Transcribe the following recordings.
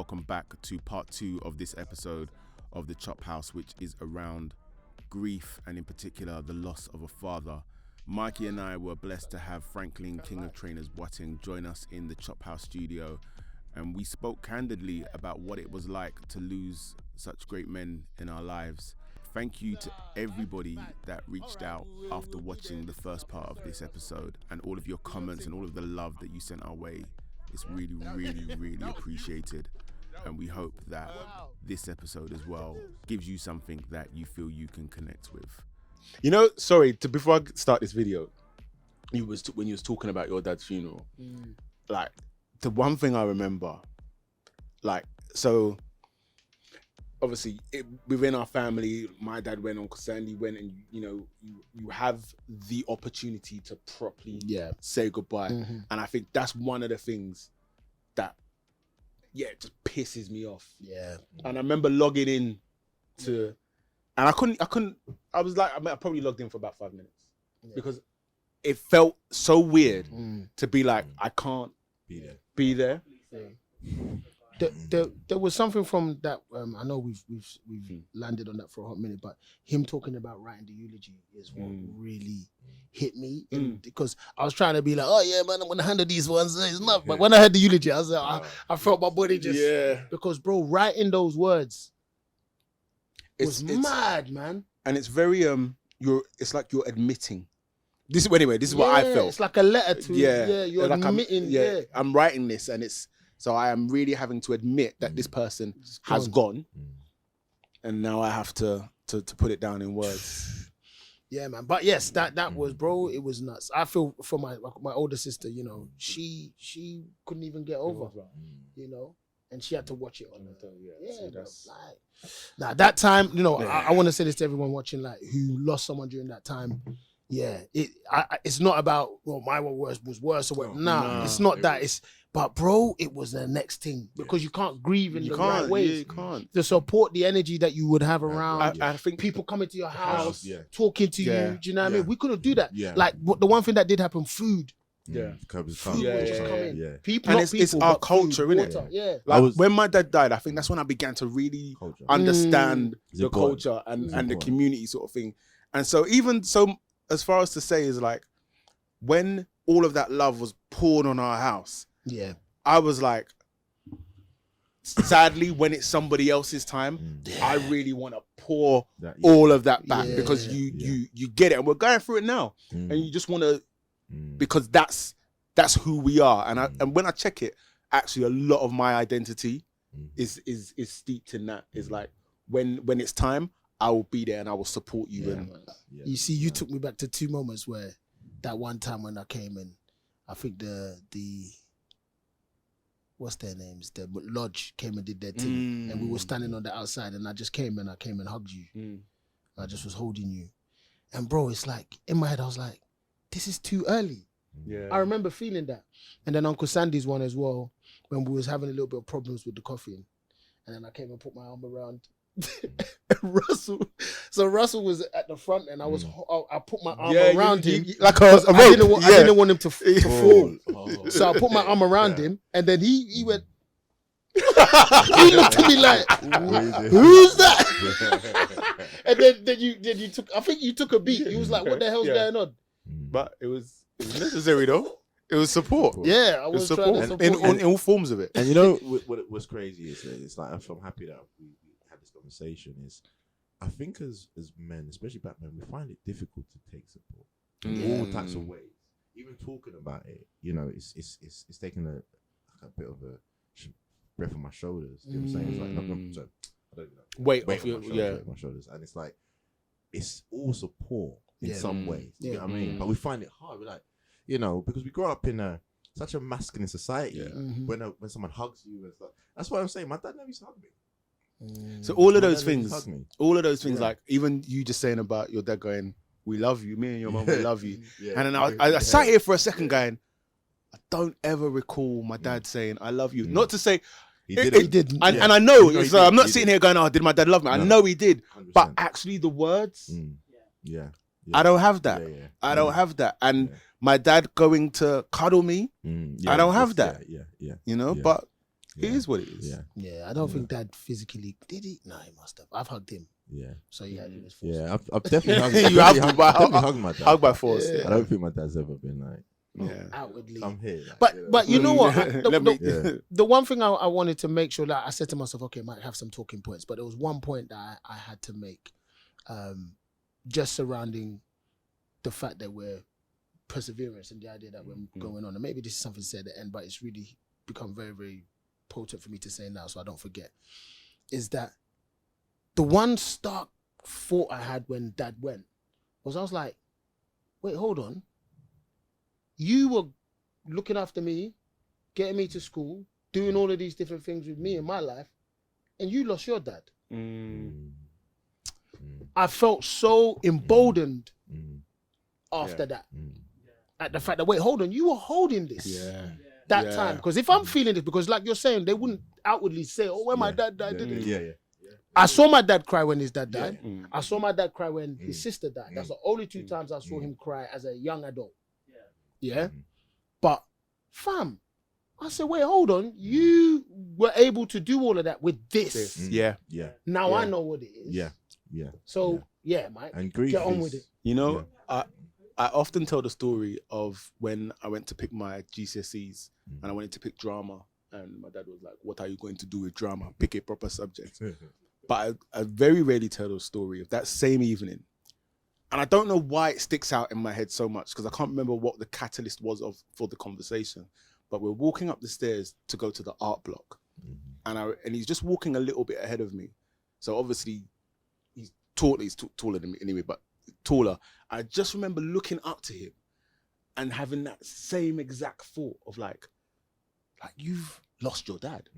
welcome back to part 2 of this episode of the Chophouse, which is around grief and in particular the loss of a father. Mikey and I were blessed to have Franklin, King of Trainers Boateng, join us in the Chophouse studio, and we spoke candidly about what it was like to lose such great men in our lives. Thank you to everybody that reached out after watching the first part of this episode, and all of your comments and all of the love that you sent our way. It's really, really, really appreciated. And we hope that this episode as well gives you something that you feel you can connect with. You know, sorry, before I start this video, when you was talking about your dad's funeral, like, the one thing I remember, like, so obviously within our family, my dad went, Uncle Sandy went, and you know, you have the opportunity to properly say goodbye. And I think that's one of the things that it just pisses me off. And I remember logging in to, and I was like, I probably logged in for about 5 minutes because it felt so weird to be like, I can't be there. There was something from that. I know we've landed on that for a hot minute, but him talking about writing the eulogy is what really hit me, because I was trying to be like, oh yeah, man, I'm gonna handle these ones. It's not, but when I heard the eulogy, I was like, I felt my body just because, bro, writing those words was mad, man. And it's very it's like you're admitting. This is what I felt. It's like a letter to you're like admitting. I'm writing this, and it's. So I am really having to admit that this person has gone, and now I have to put it down in words. Yeah, man. But yes, that was, bro. It was nuts. I feel for my older sister. You know, she couldn't even get over. You know, and she had to watch it on her. Now that time, you know, I want to say this to everyone watching, like, who lost someone during that time. Yeah, it's not about, well, my one was worse or whatever. Nah, it's not that. But bro, it was the next thing, because you can't grieve in the right ways. You can't. To support the energy that you would have around. I think people coming to your house, talking to you. Do you know what I mean? We couldn't do that. Like, the one thing that did happen, food. Food was just coming. People, and it's our culture, innit? Yeah. Like, when my dad died, I think that's when I began to really understand the culture and the community sort of thing. And so even so, as far as to say is, like, when all of that love was poured on our house, I was like, sadly, when it's somebody else's time, I really want to pour all of that back, because you get it, and we're going through it now, and you just want to, because that's who we are, and when I check it, actually a lot of my identity is steeped in that. Is like, when it's time, I will be there and I will support you. You see, you took me back to 2 moments where that one time when I came in, I think the what's their names? The lodge came and did their thing, and we were standing on the outside, and I came and hugged you. I just was holding you, and bro, it's like, in my head I was like, this is too early. I remember feeling that. And then Uncle Sandy's one as well, when we was having a little bit of problems with the coffee, and then I came and put my arm around Russell. So Russell was at the front, and I put my arm around him, like I didn't want him to fall. So I put my arm around him, and then he went. He looked at me like, "Who's that?" And then you took. I think you took a beat. He was like, "What the hell's going on?" But it was necessary though. It was support. Yeah, I was trying to support in all forms of it. And you know what's crazy is that it's like, I'm happy that we had this conversation. Is, I think as men, especially black men, we find it difficult to take support in all types of ways. Even talking about it, you know, it's taking a bit of a breath on my shoulders. You know what I'm saying? It's like, I don't know. Weight off my shoulders, and it's like, it's all support in some ways. You know what I mean? But we find it hard. We're like, you know, because we grow up in such a masculine society. When someone hugs you and stuff, that's what I'm saying. My dad never used to hug me. So all of those things, like, even you just saying about your dad going, "We love you," me and your mum, we love you. And then I sat here for a second going, I don't ever recall my dad saying, "I love you." Not to say he did. And I know, so I'm not sitting here going, "Oh, did my dad love me?" I know he did. 100%. But actually the words, I don't have that. I don't have that. And my dad going to cuddle me, I don't have that. You know, but It is what it is. Yeah. Yeah, I don't think Dad physically did he. No, he must have. I've hugged him, Yeah. so yeah, it was. Yeah. I've definitely hugged. You have to definitely hugged my dad. hug by force. Yeah. I don't think my dad's ever been like, Yeah. outwardly. come here. Like, But you know what? Let me- The one thing I wanted to make sure that I said to myself, okay, I might have some talking points, but there was one point that I had to make, just surrounding the fact that we're perseverance and the idea that we're going on. And maybe this is something said at the end, but it's really become very, very potent for me to say now, so I don't forget. Is that the one stark thought I had when Dad went was I was like, wait, hold on. You were looking after me, getting me to school, doing all of these different things with me in my life, and you lost your dad. I felt so emboldened after that. At the fact that, wait, hold on, you were holding this that time. Because if I'm feeling this, because like you're saying, they wouldn't outwardly say, oh, when my dad died, did it? Yeah. I saw my dad cry when his dad died. I saw my dad cry when his sister died. That's the only two times I saw him cry as a young adult. Yeah. But fam, I said, wait, hold on. You were able to do all of that with this. Yeah. Yeah. Now I know what it is. Yeah. Yeah. So yeah, Mike, And grief get on is- with it. You know, I often tell the story of when I went to pick my GCSEs and I wanted to pick drama, and my dad was like, what are you going to do with drama? Pick a proper subject. But I very rarely tell the story of that same evening. And I don't know why it sticks out in my head so much, because I can't remember what the catalyst was for the conversation. But we're walking up the stairs to go to the art block. And he's just walking a little bit ahead of me. So obviously he's taller than me anyway, but taller. I just remember looking up to him and having that same exact thought of like you've lost your dad.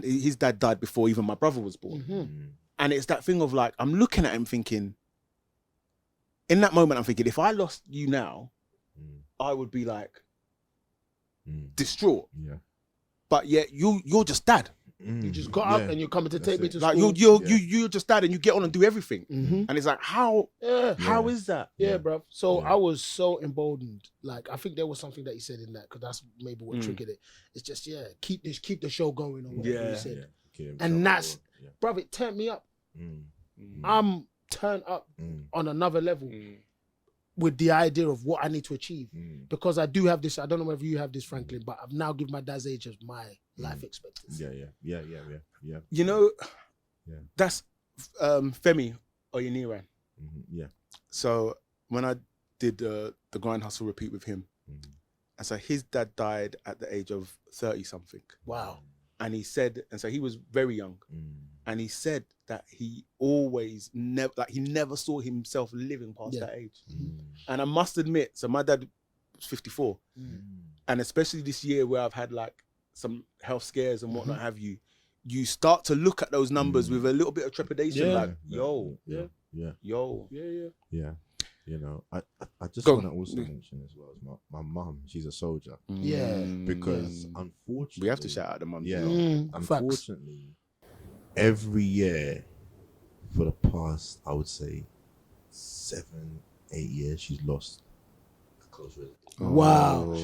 His dad died before even my brother was born. And it's that thing of like, I'm looking at him thinking, in that moment, I'm thinking, if I lost you now, I would be like distraught. Yeah. But yet you're just dad. You just got up and you're coming to take me to Like school. you're just dad and you get on and do everything. And it's like, how is that? Yeah, bruv. So I was so emboldened. Like, I think there was something that he said in that, because that's maybe what triggered it. It's just, keep the show going or whatever he said. And that's, bruv, it turned me up. I'm turned up on another level with the idea of what I need to achieve. Because I do have this, I don't know whether you have this, Franklin, but I've now given my dad's age as my life expectancy. Yeah. You know, that's Femi Oyeniran. Yeah. So when I did the Grind Hustle Repeat with him, and so his dad died at the age of 30 something. Wow. And he said, and so he was very young, and he said that he always never saw himself living past that age. And I must admit, so my dad was 54, and especially this year where I've had like some health scares and whatnot have you start to look at those numbers with a little bit of trepidation, like, yo. You know, I just want to also mention as well as my mum, she's a soldier. Because unfortunately, we have to shout out the mums. Yeah, Facts. unfortunately, every year for the past, I would say 7-8 years, she's lost a close relative. Wow.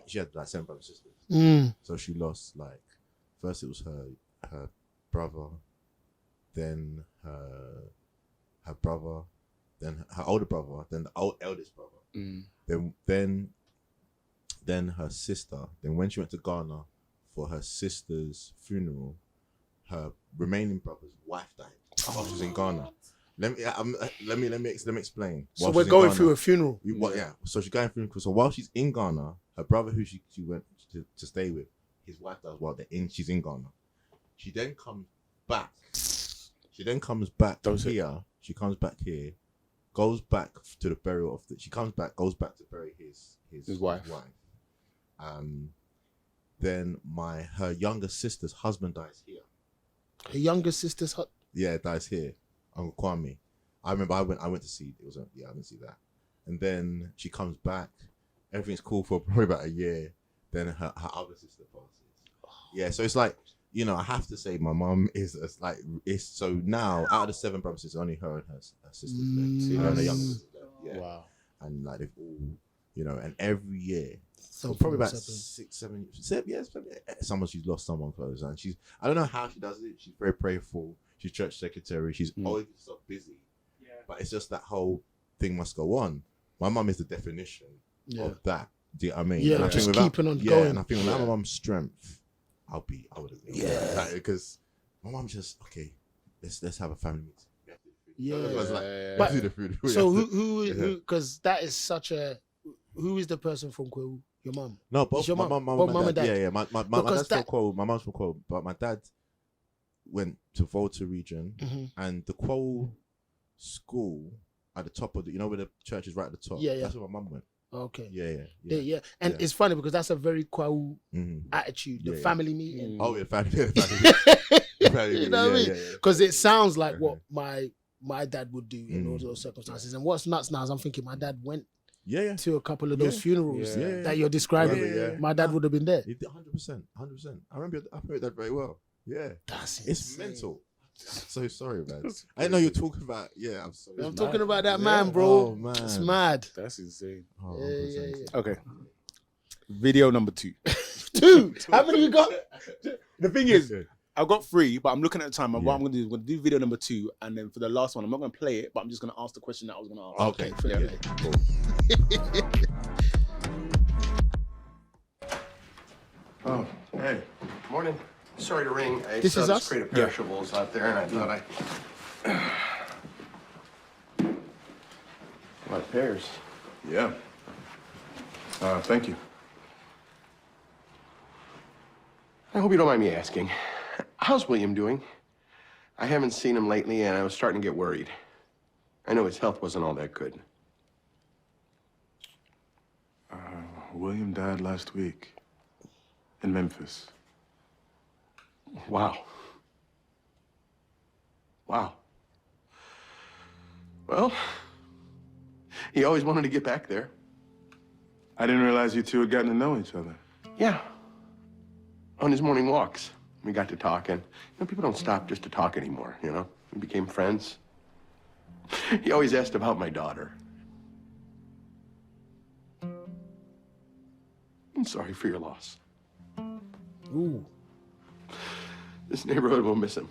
She had like 7 brothers and sisters. So she lost, like, first it was her brother, then her brother, then her older brother, then the eldest brother, then her sister. Then when she went to Ghana for her sister's funeral, her remaining brother's wife died while she was in Ghana. Let me explain. So While we're she's in going Ghana, through a funeral. So she's going through. So while she's in Ghana, her brother, who she went to stay with, his wife dies while she's in Ghana. She then comes back. She comes back here, goes back to the burial of goes back to bury his wife. Then her younger sister's husband dies here. Her younger sister's dies here. Uncle Kwame. I remember I went to see it. I didn't see that. And then she comes back. Everything's cool for probably about a year. Then her other sister passes. Yeah, so it's like, you know, I have to say my mum is so now out of the 7 brothers, it's only her and her sisters left. Her and her younger sister left. Yeah. Wow. And like they've all, you know, and every year So probably about 6, 7 years. Someone she's lost someone close, and I don't know how she does it. She's very prayerful. She's church secretary. She's always so busy. Yeah. But it's just that whole thing must go on. My mum is the definition of that. Do you know what I mean? Yeah, just keeping on going. And I think without my mum's strength, I would have been. Yeah. Because my mum just let's have a family meeting. Yeah. But do the food. So who? Because that is such a. Who is the person from Kwewu? Your mum? No, both your mum and dad. Yeah. My dad's from Kwewu. My mum's from Kwewu, but my dad went to Volta region, and the Kwewu school at the top of where the church is right at the top. Yeah. That's where my mum went. Okay. Yeah. And it's funny because that's a very Kwewu attitude. The family meeting. Oh, yeah, family. You know what I mean? Because it sounds like what my dad would do in all those circumstances. And what's nuts now is I'm thinking my dad went to a couple of those funerals that you're describing. My dad would have been there. 100%. I remember that very well. Yeah. It's mental. I'm so sorry, man. I didn't know you were talking about. Yeah, I'm sorry. I'm talking about that man, bro. Oh, man. It's mad. That's insane. Oh, Yeah. Okay. Video number 2. 2. How many you got? The thing is, I've got 3, but I'm looking at the time. And what I'm going to do is I'm going to do video number 2, and then for the last one, I'm not going to play it, but I'm just going to ask the question that I was going to ask. Okay. Oh, hey. Morning. Sorry to ring. I This saw is this us? crate of perishables out there, and I thought What, pears? Yeah. Thank you. I hope you don't mind me asking. How's William doing? I haven't seen him lately, and I was starting to get worried. I know his health wasn't all that good. William died last week in Memphis. Wow. Well, he always wanted to get back there. I didn't realize you two had gotten to know each other. Yeah. On his morning walks, we got to talking. People don't stop just to talk anymore, We became friends. He always asked about my daughter. I'm sorry for your loss. Ooh. This neighborhood will miss him.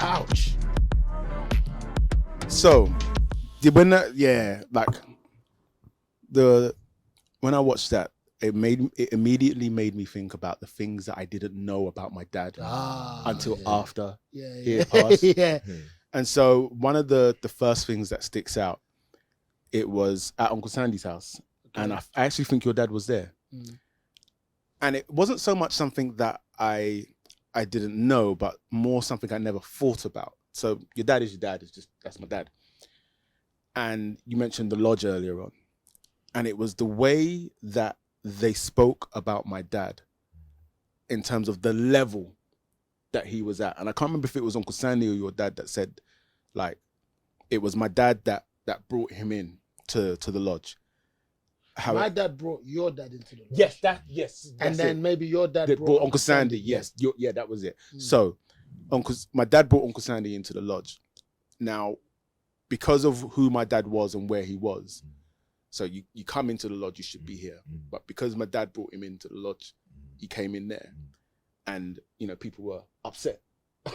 Ouch. So, when I watched that, it immediately made me think about the things that I didn't know about my dad until after he had passed. And so one of the first things that sticks out, it was at Uncle Sandy's house. Okay. And I actually think your dad was there. And it wasn't so much something that I didn't know, but more something I never thought about. So your dad is your dad. That's my dad. And you mentioned the lodge earlier on. And it was the way that they spoke about my dad in terms of the level that he was at. And I can't remember if it was Uncle Sandy or your dad that said, like, it was my dad that brought him in to the lodge. My dad brought your dad into the lodge. Yes. And then maybe your dad brought Uncle Sandy. Yes. Yeah, that was it. So my dad brought Uncle Sandy into the lodge. Now, because of who my dad was and where he was, so you come into the lodge, you should be here. But because my dad brought him into the lodge, he came in there. And, people were upset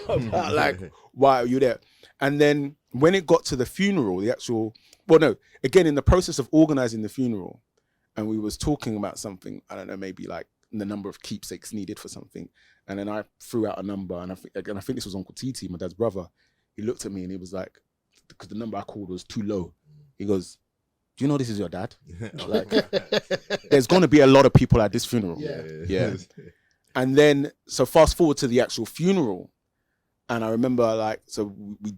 about, like, why are you there? And then when it got to the funeral, again, in the process of organizing the funeral, and we was talking about something, I don't know, maybe like the number of keepsakes needed for something. And then I threw out a number, and I think this was Uncle Titi, my dad's brother. He looked at me and he was like, because the number I called was too low. He goes, do you know this is your dad? Like, there's going to be a lot of people at this funeral. Yeah. And then, so fast forward to the actual funeral. And I remember,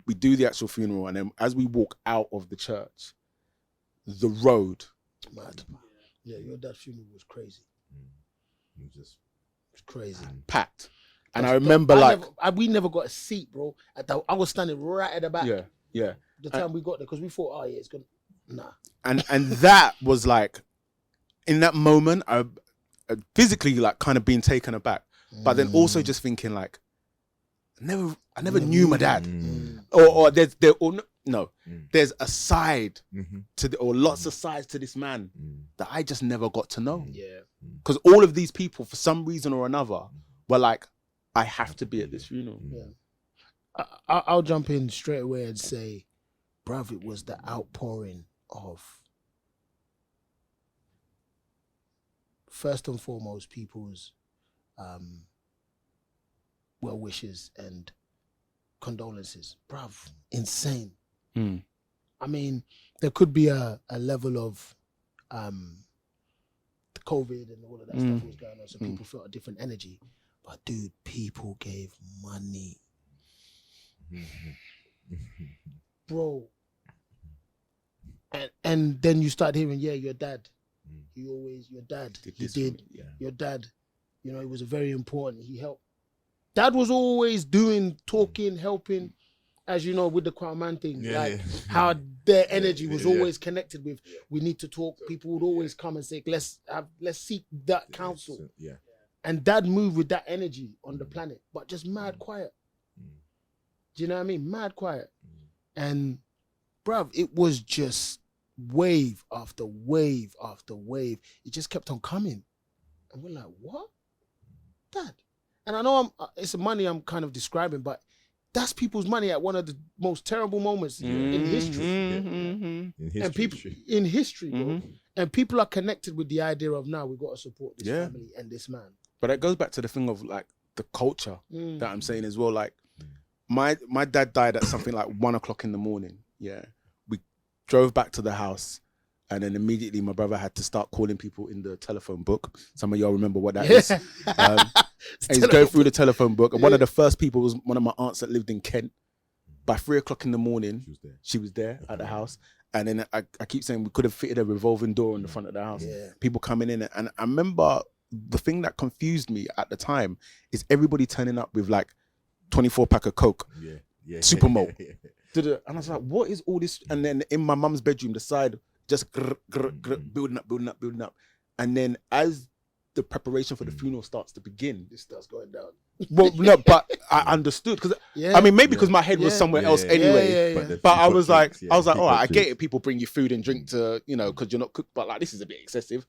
we do the actual funeral. And then as we walk out of the church, the road. Mad. Yeah, your dad's funeral was crazy. It was crazy. Packed. And I remember, we never got a seat, bro. I was standing right at the back. Yeah. The time we got there, because we thought, it's going to, nah. And that was like, in that moment, I physically like kind of being taken aback, but then also just thinking like, I never knew my dad. or there's there's a side or lots of sides to this man that I just never got to know. Yeah. Because all of these people, for some reason or another, were like, I have to be at this funeral. Yeah. I'll jump in straight away and say, bruv, it was the outpouring of, first and foremost, people's well wishes and condolences. Bruv, insane. I mean, there could be a level of the COVID and all of that stuff was going on, so people felt a different energy. But dude, people gave money. Bro. And then you start hearing, yeah, your dad. Your dad. Your dad. You know, it was very important. He helped. Dad was always doing, talking, helping, as you know, with the Crown Man thing. How their energy was always connected with, we need to talk. People would always come and say, let's seek that counsel. Yeah. And Dad moved with that energy on the planet, but just mad quiet. Do you know what I mean? Mad quiet. And bruv, it was just wave after wave after wave. It just kept on coming. And we're like, what? Dad. And I know it's the money I'm kind of describing, but that's people's money at one of the most terrible moments in history. In history. And people in history, bro. And people are connected with the idea of, now we've got to support this family and this man. But it goes back to the thing of like the culture that I'm saying as well. Like my dad died at something like 1 o'clock in the morning. Yeah. We drove back to the house, and then immediately my brother had to start calling people in the telephone book. Some of y'all remember what that is. And he's going through the telephone book. And one of the first people was one of my aunts that lived in Kent. By 3 o'clock in the morning, she was there at the house. And then I keep saying we could have fitted a revolving door in the front of the house. Yeah. People coming in. And I remember the thing that confused me at the time is everybody turning up with like 24 pack of Coke, super malt. And I was like, what is all this? And then in my mum's bedroom, the side just building up. And then as the preparation for the funeral starts to begin, This starts going down. well, no, but I understood because I mean, maybe because my head was somewhere else anyway. But I was like, all right, I get it. People bring you food and drink to, you know, because you're not cooked. But like, this is a bit excessive.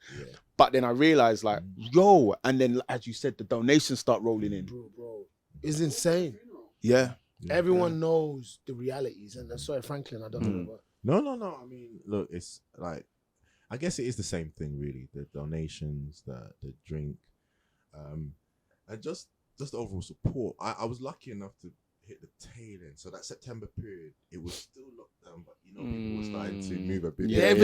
But then I realized, like, yo, and then as you said, the donations start rolling in. Bro, it's insane. Yeah. Everyone knows the realities, and sorry, Franklin, I don't know. But No. I mean, look, it's like, I guess it is the same thing, really. The donations, the drink, and just the overall support. I was lucky enough to hit the tail end. So that September period, it was still locked down, but you know, people were starting to move a bit. Hey,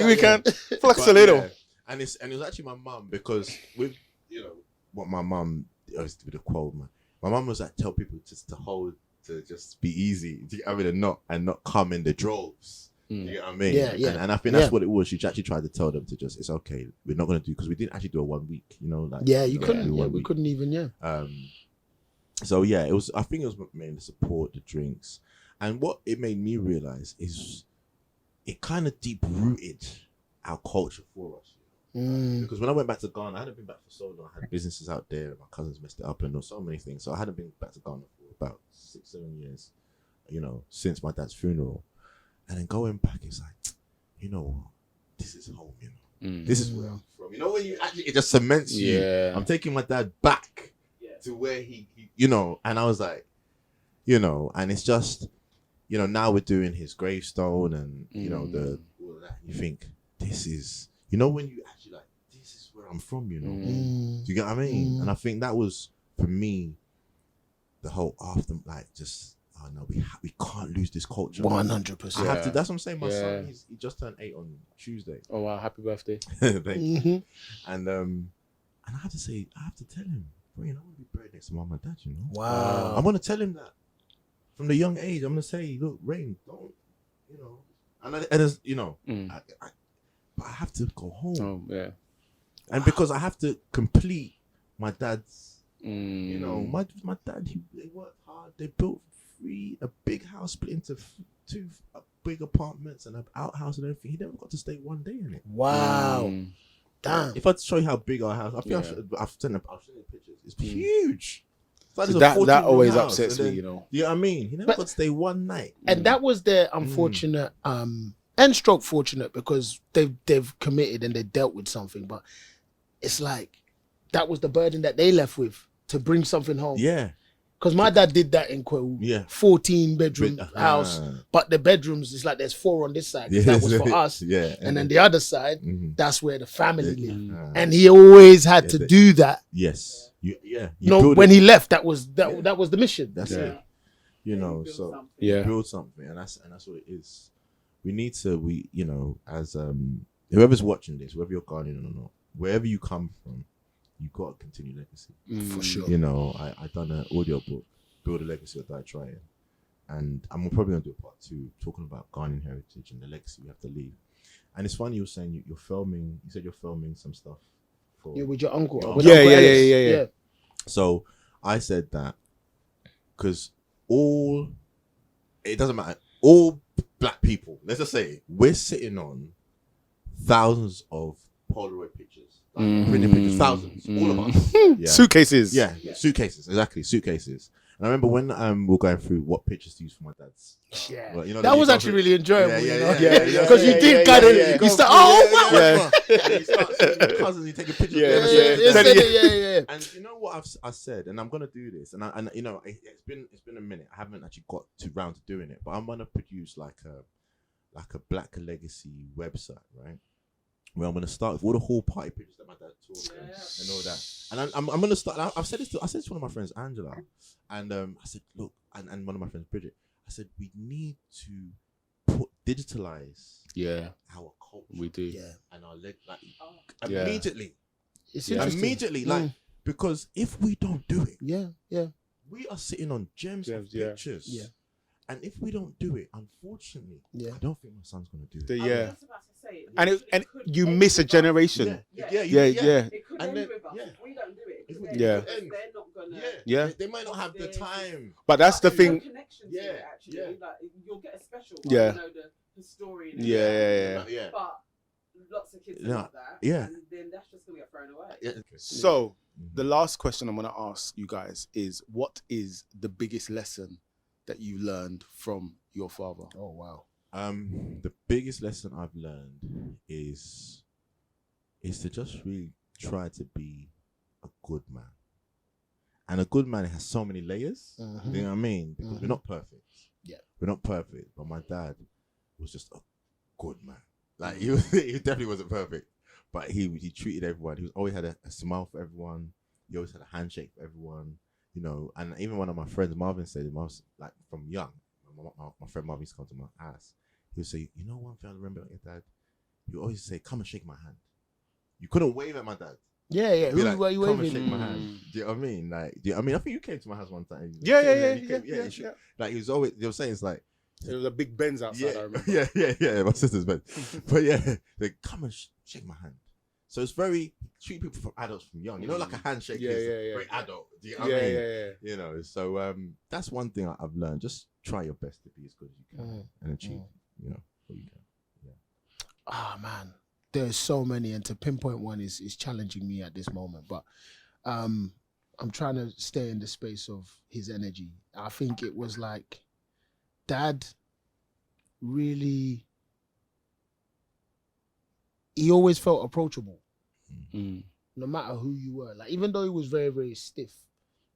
we can flex a little. Yeah. And it was actually my mum, because with, you know, what my mum used to be the quote, man. My mum was like, tell people just to just be easy, and not come in the droves. You get what I mean? Yeah. And I think that's what it was. She actually tried to tell them to just, it's okay. We're not going to do, because we didn't actually do a 1 week, you know? Like, you couldn't. We couldn't even, So yeah, it was, I think it was mainly the support, the drinks. And what it made me realize is it kind of deep rooted our culture for us. Because when I went back to Ghana, I hadn't been back for so long. I had businesses out there, my cousins messed it up and so many things. So I hadn't been back to Ghana for about 6-7 years, you know, since my dad's funeral. And then going back, it's like, you know, this is home, you know. This is where I'm from. You know, when you actually, it just cements you. Yeah. I'm taking my dad back to where he, you know, and I was like, you know, and it's just, you know, now we're doing his gravestone and, you know, all of that. You think, this is, you know, when you actually like, this is where I'm from, you know. Do you get what I mean? And I think that was, for me, the whole after, like, just, oh no, we can't lose this culture. 100%. I have to. That's what I'm saying. My son, he just turned 8 on Tuesday. Oh wow, happy birthday! Thank you. And I have to tell him, bro, you know, I want to be buried next to mom and dad. You know. Wow. I'm gonna tell him that from the young age. I'm gonna say, look, Rain, don't, you know, and as you know, but I have to go home. And because I have to complete my dad's, you know, my dad, they worked hard. They built a big house split into 2 big apartments and an outhouse and everything. He never got to stay 1 day in it. Wow. Damn. If I show you how big our house, I think I've seen the pictures. It's huge. It's like So there's a that 14-room always house, upsets and me, then- you know. You know what I mean? He never got to stay one night. And that was their unfortunate and stroke fortunate, because they've committed and they dealt with something, but it's like that was the burden that they left with, to bring something home. Yeah. Because my dad did that in Kwewu, Yeah. 14 bedroom house, but the bedrooms, it's like there's 4 on this side, 'cause that was for us. Yeah. And then the other side, Mhm. that's where the family lived. Uh, And he always had to do that. yes. You No, build when it. he left, that was the mission. That's it. You know, so Yeah. build something, and that's what it is. We need to, as whoever's watching this, whether you're Ghanaian or not, wherever you come from, you got to continue legacy. For sure. You know, I done an audio book, Build a Legacy or Die Trying, and I'm probably gonna do a part 2 talking about Ghanaian heritage and the legacy we have to leave. And it's funny you were saying you're filming. You said you're filming some stuff for. Yeah, with your uncle. Your with uncle. Uncle Yeah, Ellis. yeah. So I said that because it doesn't matter. All black people, let's just say, we're sitting on thousands of Polaroid pictures, printed pictures, thousands, all of us. Yeah. Suitcases. Yeah, suitcases, exactly, suitcases. And I remember when we're going through what pictures to use for my dad's. Yeah. Well, you know, That you was go actually through- really enjoyable, Yeah, you know? yeah, yeah, Because you did kind of, you start, oh, wow. yeah. And you start seeing your cousins, you take a picture Yeah, of them. Yeah. And you know what I said, and I'm gonna do this, and you know, it's been a minute. I haven't actually got round to doing it, but I'm gonna produce like a Black Legacy website, right? Where I'm gonna start with all the whole party pictures that my dad took and all that. And I'm gonna start. I said this to one of my friends, Angela, and I said, look, and one of my friends, Bridget. I said we need to digitalize our culture. We do. Yeah. And our Yeah. immediately. It's Yeah. interesting. Immediately, like, because if we don't do it, Yeah. we are sitting on gems of Yeah. pictures. Yeah. And if we don't do it, unfortunately, Yeah. I don't think my son's gonna do it. Yeah. just about to say it. And could you end miss a with us. generation. Yeah. It could And end then- with us yeah. if we don't do it. If Because we- then- Yeah. because they're not gonna. Yeah. They might not have the time. But that's the There's no thing. connection to Yeah, it, actually. yeah. Like, you'll get a special Yeah. one, the historian. Yeah. Yeah. But lots of kids Yeah. love that. Yeah. And then that's just gonna get thrown away. Yeah. So the last question I'm going to ask you guys is, what is the biggest lesson that you learned from your father? Oh, wow. The biggest lesson I've learned is to just really try to be a good man. And a good man has so many layers. Mhm. You know what I mean? Because we're not perfect. Yeah. We're not perfect. But my dad was just a good man. Like he definitely wasn't perfect. But he treated everyone. He always had a smile for everyone. He always had a handshake for everyone. You know, and even one of my friends, Marvin, said, like from young, my friend Marvin used to come to my house. He would say, you know one thing I remember about your dad? He would always say, come and shake my hand. You couldn't wave at my dad. Yeah. He'd be Who like, were you come and waving? shake my hand. Do you know what I mean? Like, I think you came to my house one time. Yeah. You shook- Like he was always, they were saying it's like, It was a big Benz outside, I remember. yeah, my sister's bed. But yeah, they come and shake my hand. So it's very, treat people from adults from young. You know, like a handshake Yeah, is yeah. very adult. Do you know what I mean? Yeah. You know, so that's one thing I've learned. Just try your best to be as good as you can and achieve, you know, what you can. Ah, man. There's so many, and to pinpoint one is challenging me at this moment. But I'm trying to stay in the space of his energy. I think it was like, Dad really, he always felt approachable, no matter who you were. Like, even though he was very, very stiff,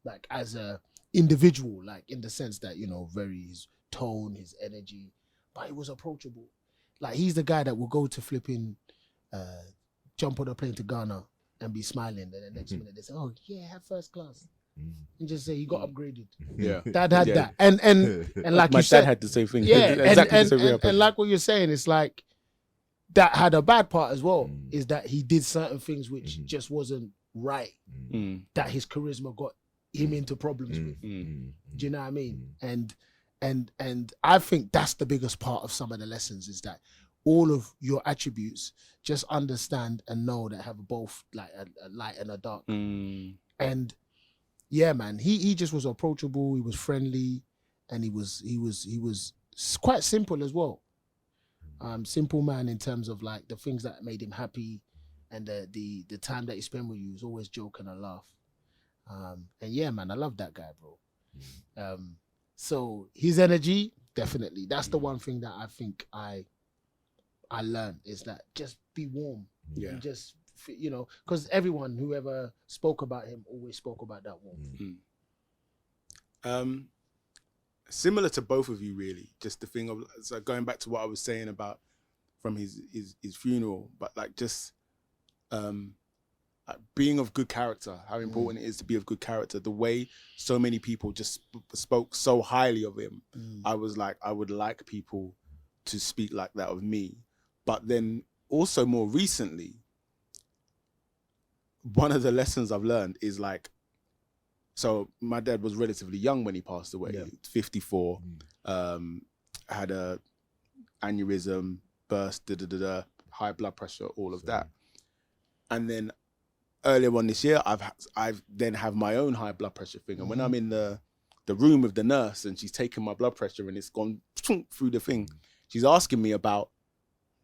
like as a individual, like in the sense that, you know, very his tone, his energy, but he was approachable. Like, he's the guy that will go to flipping, jump on a plane to Ghana and be smiling, and the next minute they say, "Oh yeah, have first class," and just say he got upgraded. Yeah. Dad had that, and like My you dad said, had the same thing. yeah, Exactly the same thing. and like what you're saying, it's like that had a bad part as well. Is that he did certain things which just wasn't right. That his charisma got him into problems with. Do you know what I mean? And I think that's the biggest part of some of the lessons, is that all of your attributes, just understand and know that have both like a light and a dark. And yeah, man, he just was approachable. He was friendly, and he was quite simple as well. Simple man in terms of like the things that made him happy, and the time that he spent with you was always joke and a laugh. And yeah, man, I love that guy, bro. So his energy, definitely. That's the one thing that I think I learned is that just be warm. Yeah. And just, you know, because everyone who ever spoke about him always spoke about that warmth. Similar to both of you, really. Just the thing of, so going back to what I was saying about from his funeral, but like just being of good character, how important it is to be of good character. The way so many people just spoke so highly of him, I was like, I would like people to speak like that of me. But then also more recently, one of the lessons I've learned is like, so my dad was relatively young when he passed away, 54, had a aneurysm, burst, high blood pressure, all of that. And then earlier on this year, I've then have my own high blood pressure thing. And when I'm in the room with the nurse and she's taking my blood pressure and it's gone through the thing, she's asking me about,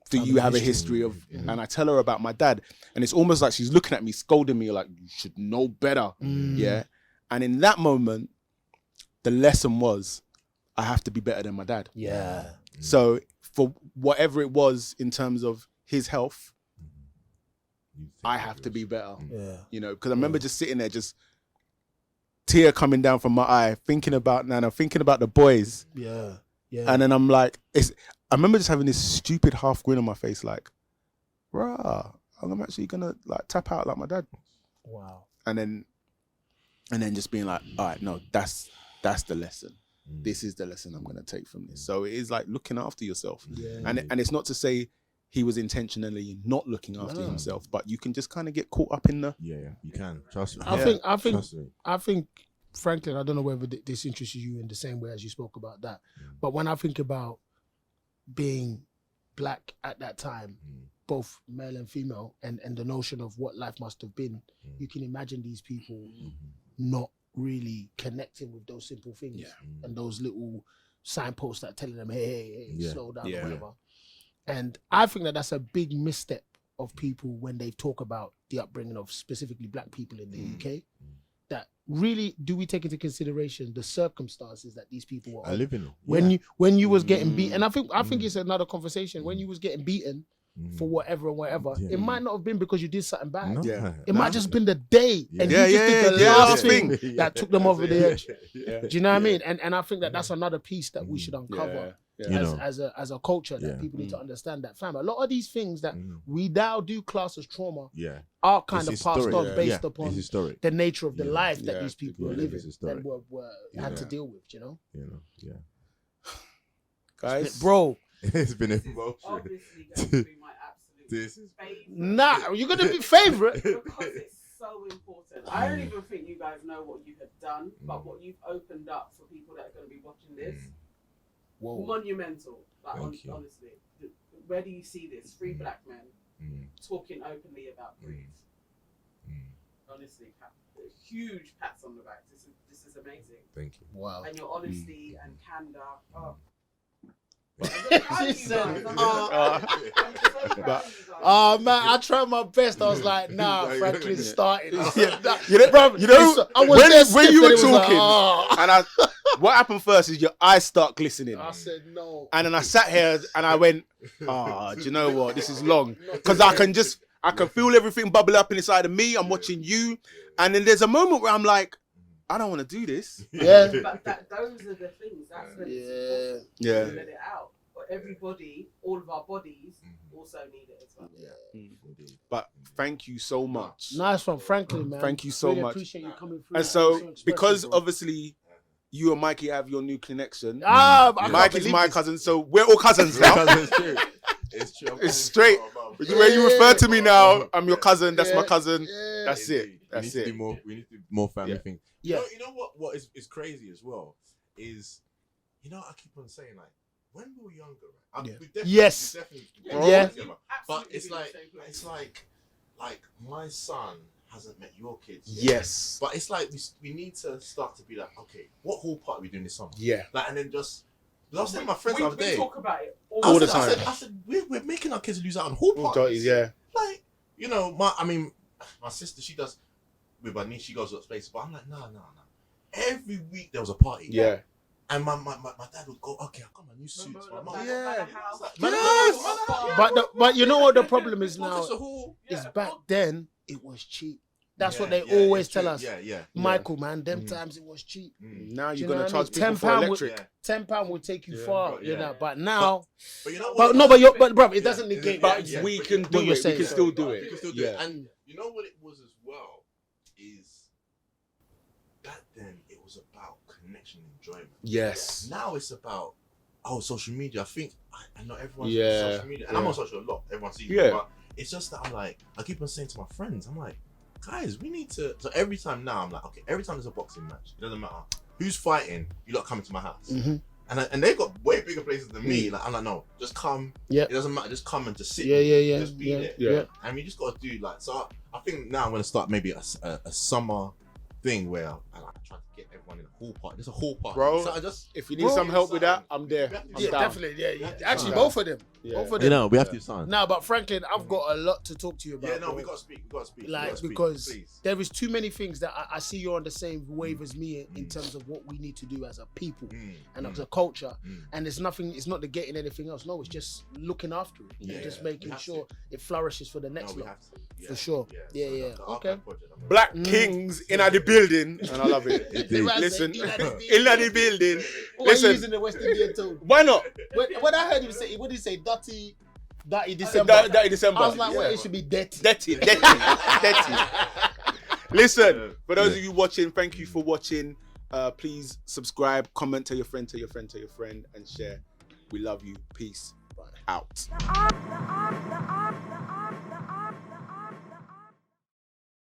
do you have a history of, and I tell her about my dad. And it's almost like she's looking at me, scolding me like, you should know better. Yeah. And in that moment, the lesson was, I have to be better than my dad. Yeah. So for whatever it was in terms of his health, I have to be better. Yeah. You know, because I remember just sitting there, just tear coming down from my eye, thinking about Nana, thinking about the boys. Yeah. Yeah. And then I'm like, I remember just having this stupid half grin on my face, like, rah, I'm actually gonna like tap out like my dad. Wow. And then just being like, all right, no, that's the lesson. This is the lesson I'm gonna take from this. So it is like looking after yourself. Yeah. And it's not to say he was intentionally not looking after himself, but you can just kind of get caught up in the. Yeah, you can. Trust me. I think, Franklin, I don't know whether this interests you in the same way as you spoke about that, but when I think about being black at that time, both male and female, and the notion of what life must have been, you can imagine these people not really connecting with those simple things and those little signposts that telling them, hey, slow down, or whatever. And I think that that's a big misstep of people when they talk about the upbringing of specifically black people in the UK. That really, do we take into consideration the circumstances that these people were I live in when you was getting beaten? And I think it's another conversation. When you was getting beaten for whatever and whatever, it might not have been because you did something bad. It might just been the day, and you just did the last thing that took them over the edge. Do you know what I mean? And I think that that's another piece that we should uncover. As a culture, that people need to understand that, fam, a lot of these things that we now do class as trauma are kind of passed on based upon the nature of the life that these people were living and were had to deal with, you know? Guys, bro, it's been emotional. Obviously going to be my absolute favorite. Nah, you're gonna be favorite. Because it's so important. I don't even think you guys know what you have done, but what you've opened up for people that are going to be watching this. Monumental. Like, honestly, where do you see this? 3 black men talking openly about grief. Honestly, huge pats on the back. This is amazing. Thank you. Wow. And your honesty and candor. Man, I tried my best. I was like, nah, Franklin started. When you were talking, and what happened first is your eyes start glistening. I said no. And then I sat here and I went, do you know what? This is long. Because I can feel everything bubble up inside of me. I'm watching you. And then there's a moment where I'm like, I don't want to do this. Yeah. But those are the things. That's when it's important to let it out. But everybody, all of our bodies also need it as well. But thank you so much. Nice one, Franklin, man. Thank you so really much. Appreciate you coming through. And so, because obviously you and Mikey have your new connection, Mikey's my cousin, so we're all cousins now. It's true. It's straight. When you refer to me now, I'm your cousin. That's my cousin. That's it. That's it. We need to do more family things. Yeah. You know what is crazy as well is, I keep on saying, like, when we were younger, right? We definitely, but it's like my son hasn't met your kids yet. Yes. But it's like we need to start to be like, okay, what whole part are we doing this summer? Yeah. Like, and then just last time my friends the other day, we talk about it all the time. I said we're making our kids lose out on whole parties. Yeah. Like, my sister, with her niece, she goes to space. But I'm like, nah. Every week there was a party. Yeah. And my dad would go, okay, I got my new suits. But you know what the problem is now? It's a whole, is back then it was cheap. That's what they always tell us. Yeah. Michael, man, them times it was cheap. Now you're you gonna know charge what I mean? people for electric. £10 will take you far, you know. But now, but you know what? But bruv, it doesn't negate. But we can do it. We can still do it. Yeah. And you know what it was as well is back then it was about connection, enjoyment. Yes. Now it's about social media. I think I know everyone's Yeah. on social media, and I'm on social a lot. Everyone sees me, but it's just that I'm like, I keep on saying to my friends, I'm like, guys, we need to. So every time now, I'm like, okay, every time there's a boxing match, it doesn't matter who's fighting, you lot coming to my house. And they've got way bigger places than me. Like I'm like, no, just come. Yeah. It doesn't matter. Just come and just sit. Yeah. Just be there. Yeah. And we just got to do like. So I think now I'm gonna start maybe a summer thing where I try to get everyone in a hall party. There's a hall party, bro. So I just, if you need some help with that, I'm there. I'm down. Definitely. Yeah. Actually, both of them. Yeah. Both of them. You know, we have to do something. Nah, but Franklin, I've got a lot to talk to you about. Yeah, no, bro. we gotta speak. Because please. there is too many things that I see you're on the same wave as me in terms of what we need to do as a people and as a culture. And it's not the getting anything else. No, it's just looking after it and just making sure it flourishes for the next lot. For sure. Yeah. Okay. Black Kings in the building, and I love it. Listen, in the building. Why are you using the West Indian tone? Why not? When I heard him say, what did he say? Dirty December. Dirty December. I was like, well, it should be dirty. Dirty. Listen, for those of you watching, thank you for watching. Please subscribe, comment, tell your friend, and share. We love you. Peace. Out.